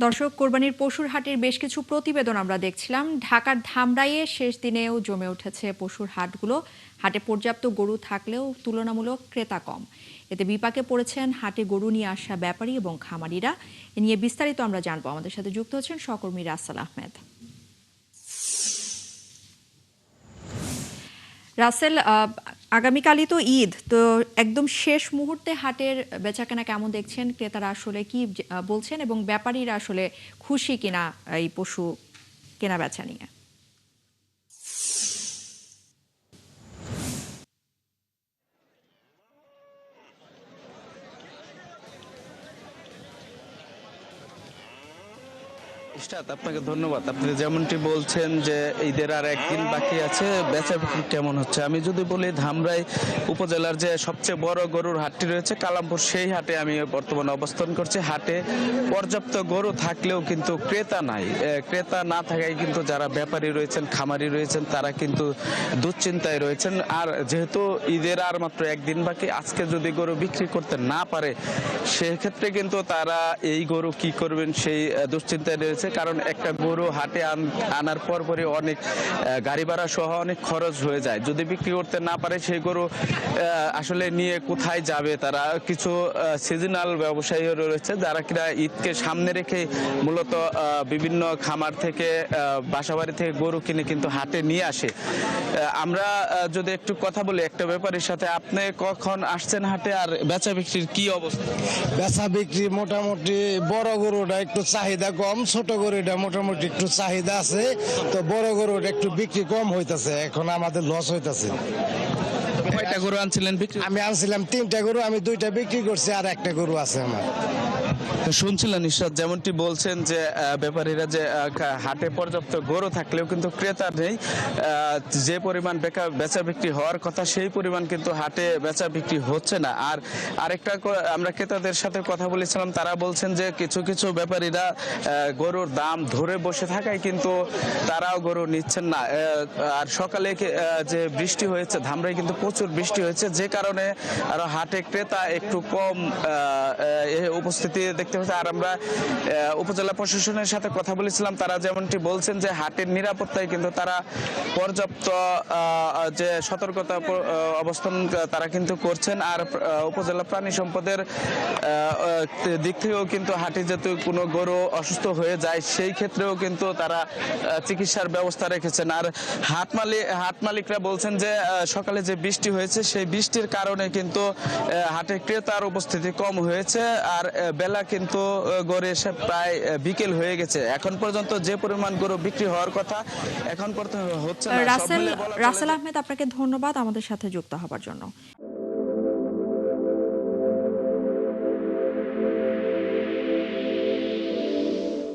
দর্শক, কোরবানির পশুর হাটের বেশ কিছু প্রতিবেদন আমরা দেখছিলাম। ঢাকার ধামরাইয়ে শেষ দিনেও জমে উঠেছে পশুর হাটগুলো। হাটে পর্যাপ্ত গরু থাকলেও তুলনামূলক ক্রেতা কম। এতে বিপাকে পড়েছেন হাটে গরু নিয়ে আসা ব্যাপারী এবং খামারিরা। এ নিয়ে বিস্তারিত আমরা জানবো। আমাদের সাথে যুক্ত হচ্ছেন সহকর্মী রাসেল আহমেদ। রাসেল, আগামীকালই তো ঈদ, তো একদম শেষ মুহূর্তে হাটের বেচাকেনা কেমন দেখছেন? ক্রেতারা আসলে কি বলছেন এবং ব্যাপারীরা আসলে খুশি কিনা এই পশু কেনা বেচা নিয়ে? ইশরাত, আপনাকে ধন্যবাদ। আপনি যেমনটি বলছেন যে ঈদের আর একদিন বাকি আছে, বেচা বিক্রি কেমন হচ্ছে? আমি যদি বলি, ধামরাই উপজেলার যে সবচেয়ে বড় গরুর হাটটি রয়েছে কালামপুর, সেই হাটে আমি বর্তমানে অবস্থান করছি। হাটে পর্যাপ্ত গরু থাকলেও কিন্তু ক্রেতা নাই। ক্রেতা না থাকায় কিন্তু যারা ব্যাপারী রয়েছেন, খামারি রয়েছেন, তারা কিন্তু দুশ্চিন্তায় রয়েছেন। আর যেহেতু ঈদের আর মাত্র একদিন বাকি, আজকে যদি গরু বিক্রি করতে না পারে, সেক্ষেত্রে কিন্তু তারা এই গরু কি করবেন সেই দুশ্চিন্তায় রয়েছে। কারণ একটা গরু হাটে আনার পরপরই অনেক গাড়ি ভাড়া সহ অনেক খরচ হয়ে যায়। যদি বিক্রি করতে না পারে, সেই গরু আসলে নিয়ে কোথায় যাবে? তারা কিছু সিজনাল ব্যবসায়ী রয়েছে যারা কিনা ঈদকে সামনে রেখে মূলত বিভিন্ন খামার থেকে, বাসাবাড়ি থেকে গরু কিনে কিন্তু হাটে নিয়ে আসে। আমরা যদি একটু কথা বলি একটা ব্যাপারের সাথে, আপনি কখন আসছেন হাটে আর বেচা বিক্রির কি অবস্থা? বেচা বিক্রি মোটামুটি বড় গরুটা একটু চাহিদা কম, ছোট গরুটা মোটামুটি একটু চাহিদা আছে। তো বড় গরুটা একটু বিক্রি কম হইতাছে, এখন আমাদের লস হইতাছে। কয়টা গরু আনছিলেন বিক্রি? আমি আনছিলাম 3টা গরু, আমি 2টা বিক্রি করছি, আর একটা গরু আছে আমার। শুনছিলেন ইশরাত যেমনটি বলছেন যে ব্যাপারীরা যে হাটে পর্যাপ্ত গরু থাকলেও কিন্তু ক্রেতা নেই। যে পরিমাণ বেচা বিক্রি হওয়ার কথা, সেই পরিমাণ কিন্তু হাটে বেচা বিক্রি হচ্ছে না। আর আরেকটা আমরা ক্রেতাদের সাথে কথা বলেছিলাম, তারা বলছেন যে কিছু কিছু ব্যাপারীরা গরুর দাম ধরে বসে থাকায় কিন্তু তারাও গরু নিচ্ছেন না। আর সকালে যে বৃষ্টি হয়েছে, ধামরাই কিন্তু প্রচুর বৃষ্টি হয়েছে, যে কারণে আরো হাটে ক্রেতা একটু কম উপস্থিতি দেখতে হচ্ছে। আর আমরা উপজেলা প্রশাসনের সাথে কথা বলেছিলাম, তারা যেমনটি বলছেন যে হাটের নিরাপত্তায় কিন্তু তারা পর্যাপ্ত যে সতর্কতা অবস্থান তারা কিন্তু করছেন। আর উপজেলা প্রাণী সম্পদের দিক থেকেও কিন্তু হাটে যাতে কোনো গরু অসুস্থ হয়ে যায়, সেই ক্ষেত্রেও কিন্তু তারা চিকিৎসার ব্যবস্থা রেখেছেন। আর হাট মালিকরা বলছেন যে সকালে যে বৃষ্টি হয়েছে, সেই বৃষ্টির কারণে কিন্তু হাটে ক্রেতার উপস্থিতি কম হয়েছে। আর বেলা কিন্তু গড়ে এসে প্রায় বিকেল হয়ে গেছে। এখন পর্যন্ত যে পরিমাণ গরু বিক্রি হওয়ার কথা, এখন পর্যন্ত হচ্ছে না। রাসেল আহমেদ, আপনাকে ধন্যবাদ আমাদের সাথে যুক্ত হবার জন্য।